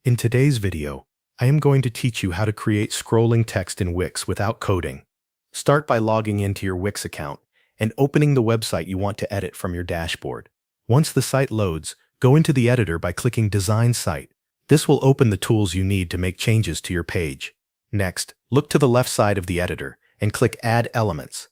In today's video, I am going to teach you how to create scrolling text in Wix without coding. Start by logging into your Wix account and opening the website you want to edit from your dashboard. Once the site loads, go into the editor by clicking Design Site. This will open the tools you need to make changes to your page. Next, look to the left side of the editor and click Add Elements.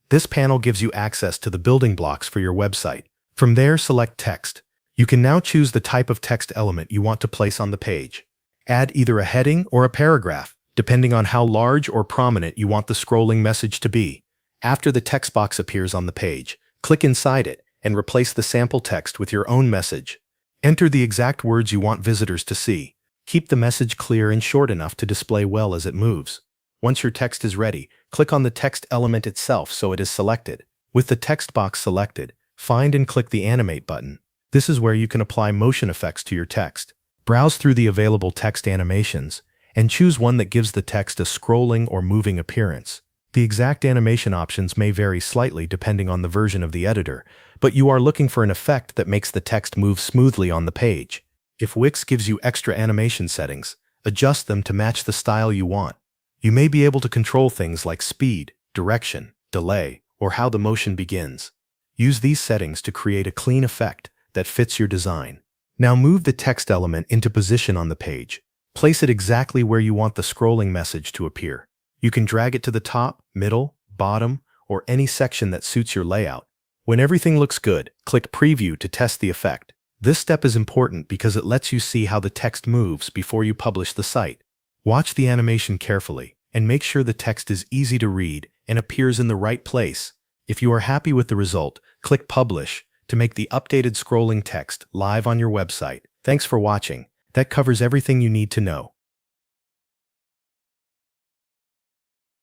This panel gives you access to the building blocks for your website. From there, select Text. You can now choose the type of text element you want to place on the page. Add either a heading or a paragraph, depending on how large or prominent you want the scrolling message to be. After the text box appears on the page, click inside it and replace the sample text with your own message. Enter the exact words you want visitors to see. Keep the message clear and short enough to display well as it moves. Once your text is ready, click on the text element itself so it is selected. With the text box selected, find and click the Animate button. This is where you can apply motion effects to your text. Browse through the available text animations and choose one that gives the text a scrolling or moving appearance. The exact animation options may vary slightly depending on the version of the editor, but you are looking for an effect that makes the text move smoothly on the page. If Wix gives you extra animation settings, adjust them to match the style you want. You may be able to control things like speed, direction, delay, or how the motion begins. Use these settings to create a clean effect that fits your design. Now move the text element into position on the page. Place it exactly where you want the scrolling message to appear. You can drag it to the top, middle, bottom, or any section that suits your layout. When everything looks good, click Preview to test the effect. This step is important because it lets you see how the text moves before you publish the site. Watch the animation carefully and make sure the text is easy to read and appears in the right place. If you are happy with the result, click Publish to make the updated scrolling text live on your website. Thanks for watching. That covers everything you need to know.